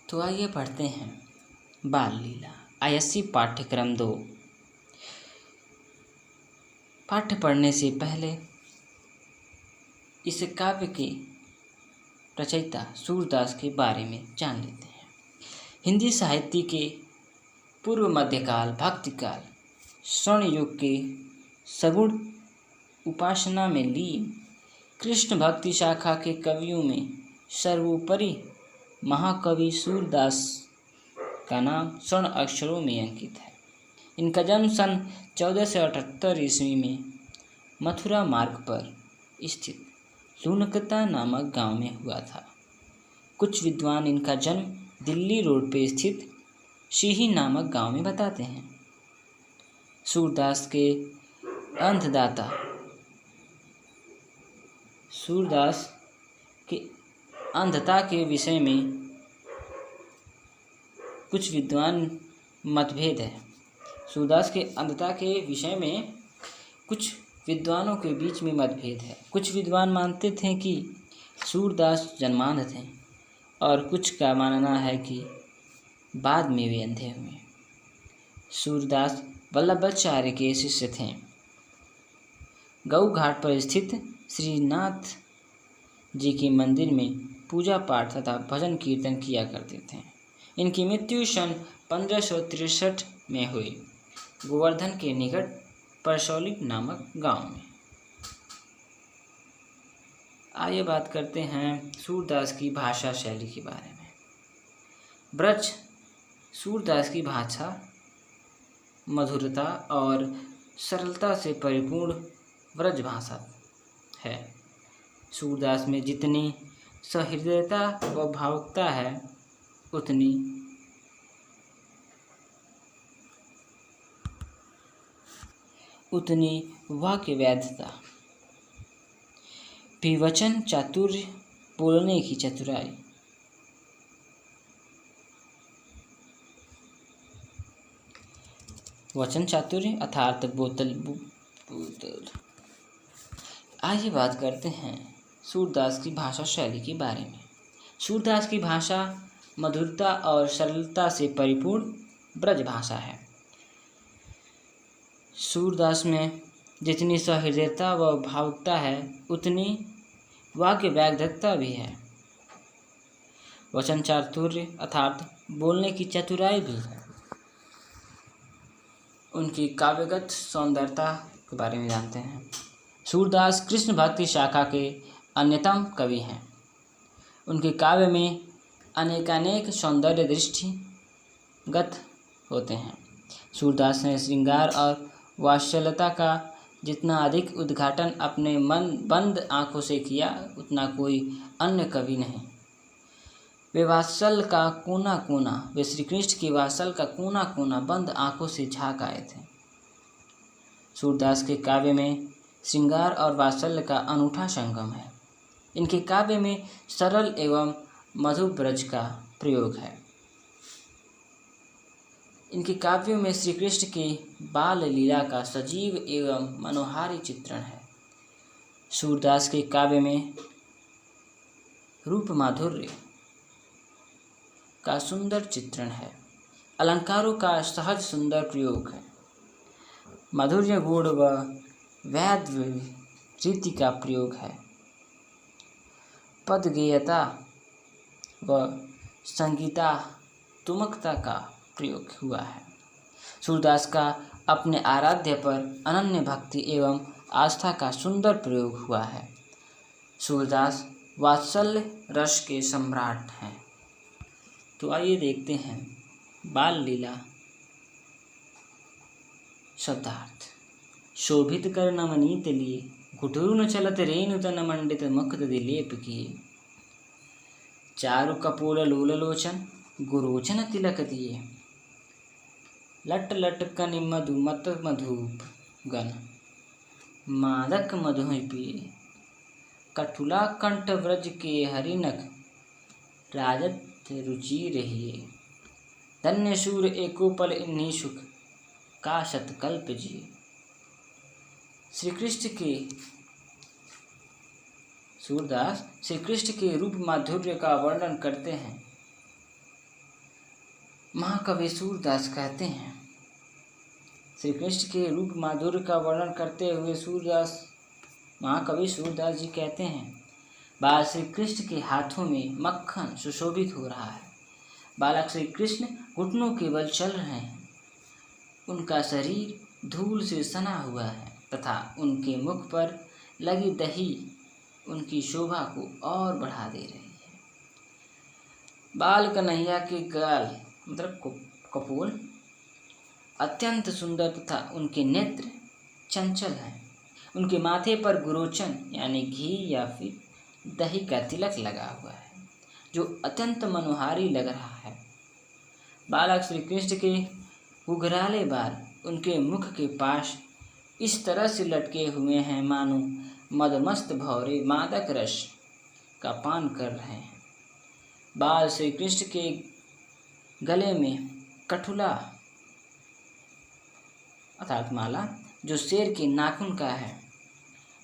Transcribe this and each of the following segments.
तो आइए पढ़ते हैं बाल लीला आईएससी पाठ्यक्रम 2। पाठ्य पढ़ने से पहले इस काव्य के रचयिता सूरदास के बारे में जान लेते हैं। हिंदी साहित्य के पूर्व मध्यकाल भक्तिकाल स्वर्ण युग के सगुण उपासना में लीन कृष्ण भक्ति शाखा के कवियों में सर्वोपरि महाकवि सूरदास का नाम स्वर्ण अक्षरों में अंकित है। इनका जन्म सन 1478 ईस्वी में मथुरा मार्ग पर स्थित लूनकता नामक गांव में हुआ था। कुछ विद्वान इनका जन्म दिल्ली रोड पर स्थित सीही नामक गांव में बताते हैं। सूरदास के अंधदाता सूरदास के अंधता के विषय में कुछ विद्वान मतभेद है। सूरदास के अंधता के विषय में कुछ विद्वानों के बीच में मतभेद है। कुछ विद्वान मानते थे कि सूरदास जन्मांध थे और कुछ का मानना है कि बाद में वे अंधे हुए। सूरदास वल्लभाचार्य के शिष्य थे। गऊ घाट पर स्थित श्रीनाथ जी के मंदिर में पूजा पाठ तथा भजन कीर्तन किया करते थे। इनकी मृत्यु सन 1563 में हुई गोवर्धन के निकट परसौली नामक गांव में। आइए बात करते हैं सूरदास की भाषा शैली के बारे में। ब्रज सूरदास की भाषा मधुरता और सरलता से परिपूर्ण ब्रज भाषा है। सूरदास में जितनी सहृदयता व भावुकता है उतनी वाक्य वैधता, विवचन चातुर्य, बोलने की चतुराई, वचन चातुर्य अर्थात बोतल। आइए बात करते हैं सूरदास की भाषा शैली के बारे में। सूरदास की भाषा मधुरता और सरलता से परिपूर्ण ब्रज भाषा है। सूरदास में जितनी सहृदयता व भावुकता है उतनी वाक्य वैधता भी है। वचन चातुर्य अर्थात बोलने की चतुराई भी है। उनकी काव्यगत सौंदर्यता के बारे में जानते हैं। सूरदास कृष्ण भक्ति शाखा के अन्यतम कवि हैं। उनके काव्य में अनेकानेक सौंदर्य दृष्टिगत होते हैं। सूरदास ने श्रृंगार और वात्सल्यता का जितना अधिक उद्घाटन अपने मन बंद आँखों से किया उतना कोई अन्य कवि नहीं। वे श्री कृष्ण के वात्सल्य का कोना कोना बंद आँखों से झाँक आए थे। सूरदास के काव्य में श्रृंगार और वात्सल्य का अनूठा संगम है। इनके काव्य में सरल एवं मधुर ब्रज का प्रयोग है। इनके काव्यों में श्री कृष्ण के बाल लीला का सजीव एवं मनोहारी चित्रण है। सूरदास के काव्य में रूप माधुर्य का सुंदर चित्रण है। अलंकारों का सहज सुंदर प्रयोग है। माधुर्य गुण व वैध रीति का प्रयोग है। पदगेयता व संगीतात्मकता का प्रयोग हुआ है। सूरदास का अपने आराध्य पर अनन्य भक्ति एवं आस्था का सुंदर प्रयोग हुआ है। सूरदास वात्सल्य रस के सम्राट हैं। तो आइए देखते हैं बाल लीला शब्दार्थ। शोभित कर नवनीत लिए घुटुरु न चलत रेणु तन मंडित मुक्त दिलेप किए। चारु कपोल लूल लोचन गुरोचन तिलक दिए। लट लट कनि मधु मत मधुप गन मादक मधु पिए। कठुला कंठ व्रज के हरिनख राजत रुचि रहिए। धन्य सूर एको पल इन्हीं सुख का शतकल्प जिए। श्री कृष्ण के सूरदास श्री कृष्ण के रूप माधुर्य का वर्णन करते हैं। महाकवि सूरदास कहते हैं, श्री कृष्ण के रूप माधुर्य का वर्णन करते हुए महाकवि सूरदास जी कहते हैं, बाल श्री कृष्ण के हाथों में मक्खन सुशोभित हो रहा है। बालक श्री कृष्ण घुटनों के बल चल रहे हैं। उनका शरीर धूल से सना हुआ है तथा उनके मुख पर लगी दही उनकी शोभा को और बढ़ा दे रही है। बाल कन्हैया के गाल मतलब कपोल अत्यंत सुंदर तथा उनके नेत्र चंचल हैं। उनके माथे पर गुरोचन यानी घी या फिर दही का तिलक लगा हुआ है, जो अत्यंत मनोहारी लग रहा है। बालक श्री कृष्ण के घुघराले बाल उनके मुख के पास इस तरह से लटके हुए हैं मानो मदमस्त भौरे मादक रस का पान कर रहे हैं। बाल श्री कृष्ण के गले में कठुला अर्थात माला जो शेर के नाखून का है,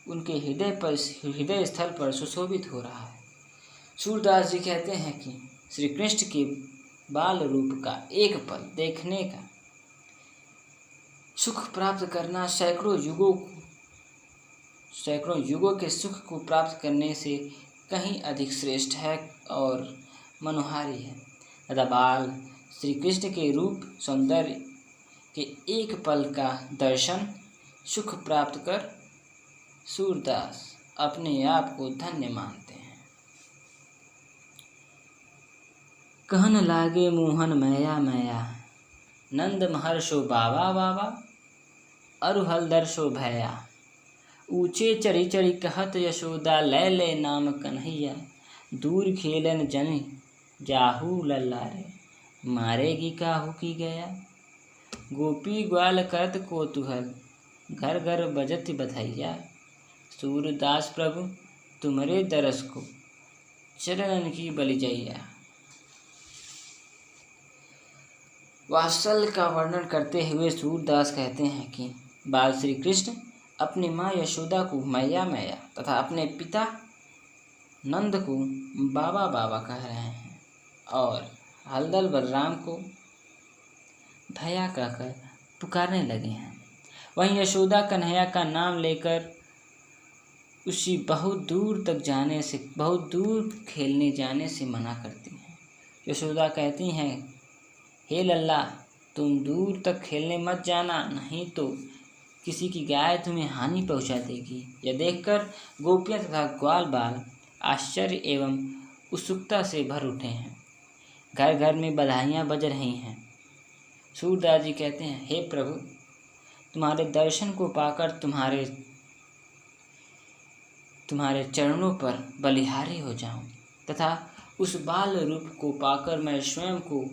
उनके हृदय स्थल पर सुशोभित हो रहा है। सूरदास जी कहते हैं कि श्री कृष्ण के बाल रूप का एक पल देखने का सुख प्राप्त करना सैकड़ों युगों के सुख को प्राप्त करने से कहीं अधिक श्रेष्ठ है और मनोहारी है। तथा बाल श्री कृष्ण के रूप सौंदर्य के एक पल का दर्शन सुख प्राप्त कर सूरदास अपने आप को धन्य मानते हैं। कहन लागे मोहन मैया मैया, नंद महर्षो बाबा बाबा, अरु हलदर्शो भैया, ऊंचे चढ़ी चढ़ी कहत यशोदा, ले ले नाम कन्हैया, दूर खेलन जन जाहू लल्ला रे, मारेगी काहू की गया, गोपी ग्वाल करत कोतूहल, घर घर बजत बधैया, सूरदास प्रभु तुम्हारे दरस को, चरणन की बलिजैया। वात्सल्य का वर्णन करते हुए सूरदास कहते हैं कि बाल श्री कृष्ण अपनी माँ यशोदा को मैया मैया तथा अपने पिता नंद को बाबा बाबा कह रहे हैं और हलदल बलराम को भैया कहकर पुकारने लगे हैं। वहीं यशोदा कन्हैया का नाम लेकर उसी बहुत दूर खेलने जाने से मना करती हैं। यशोदा कहती हैं, हे लल्ला, तुम दूर तक खेलने मत जाना, नहीं तो किसी की गाय तुम्हें हानि पहुंचा देगी। यह देखकर गोपियां तथा ग्वाल बाल आश्चर्य एवं उत्सुकता से भर उठे हैं। घर घर में बधाइयाँ बज रही हैं। सूरदास जी कहते हैं, हे प्रभु, तुम्हारे दर्शन को पाकर तुम्हारे चरणों पर बलिहारी हो जाऊं तथा उस बाल रूप को पाकर मैं स्वयं को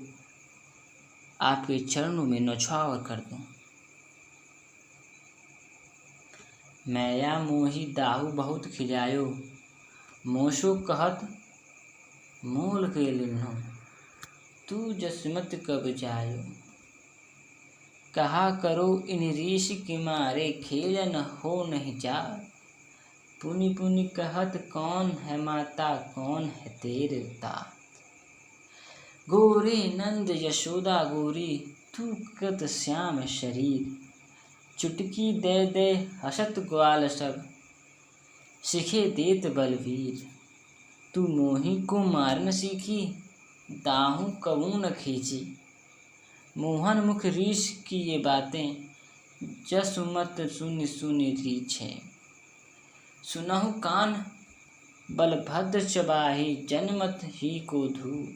आपके चरणों में न्यौछावर कर दूं। मैया मोही दाहू बहुत खिलायो, मोशो कहत मोल के लिन्हो, तू जसमत कब जायो, कहा करो इन रीश के मारे, खेलन हो नहीं जा, पुनि पुनि कहत कौन है माता, कौन है तेरे तात, गोरे नंद यशोदा गोरी, तू कृत श्याम शरीर, चुटकी दे दे हसत ग्वाल सब, सिखे देत बलवीर, तू मोही को मारन सीखी, दाहू कबू न खींची, मोहन मुख रीछ की ये बातें, जसु मत सुनि सुनि रीछे, सुनहु कान बलभद्र चबाही, जनमत ही को धू,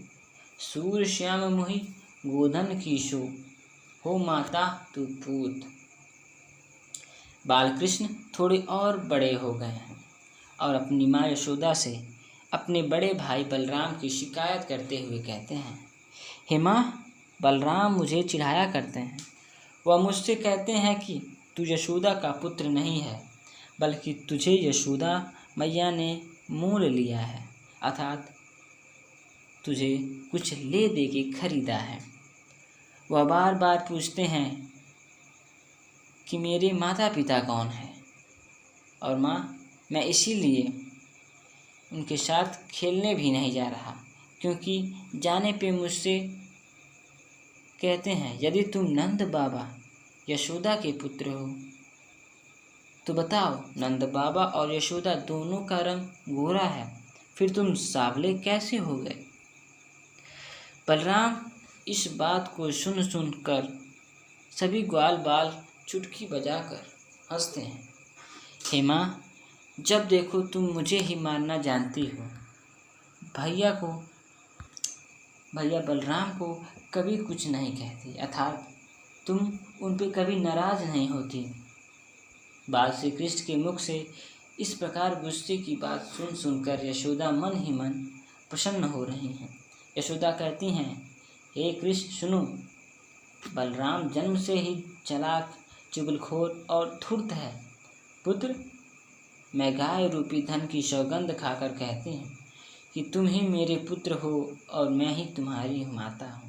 सूर श्याम मुहि गोधन कीशो, हो माता तू पूत। बालकृष्ण थोड़े और बड़े हो गए हैं और अपनी माँ यशोदा से अपने बड़े भाई बलराम की शिकायत करते हुए कहते हैं, हे माँ, बलराम मुझे चिढ़ाया करते हैं। वह मुझसे कहते हैं कि तू यशोदा का पुत्र नहीं है, बल्कि तुझे यशोदा मैया ने मोल लिया है, अर्थात तुझे कुछ ले दे के खरीदा है। वह बार बार पूछते हैं कि मेरे माता पिता कौन है, और माँ, मैं इसीलिए उनके साथ खेलने भी नहीं जा रहा, क्योंकि जाने पे मुझसे कहते हैं, यदि तुम नंद बाबा यशोदा के पुत्र हो तो बताओ, नंद बाबा और यशोदा दोनों का रंग गोरा है, फिर तुम सांवले कैसे हो गए? बलराम इस बात को सुन कर सभी ग्वाल बाल चुटकी बजाकर हंसते हैं। हे माँ, जब देखो तुम मुझे ही मारना जानती हो। भैया बलराम को कभी कुछ नहीं कहती, अर्थात तुम उन पे कभी नाराज नहीं होती। बाल श्री कृष्ण के मुख से इस प्रकार गुस्से की बात सुनकर यशोदा मन ही मन प्रसन्न हो रही हैं। यशोदा कहती हैं, हे कृष्ण सुनो, बलराम जन्म से ही चालाक, चुगलखोर और धूर्त है। पुत्र, मैं गाय रूपी धन की सौगंध खाकर कहती हूँ कि तुम ही मेरे पुत्र हो और मैं ही तुम्हारी माता हूँ।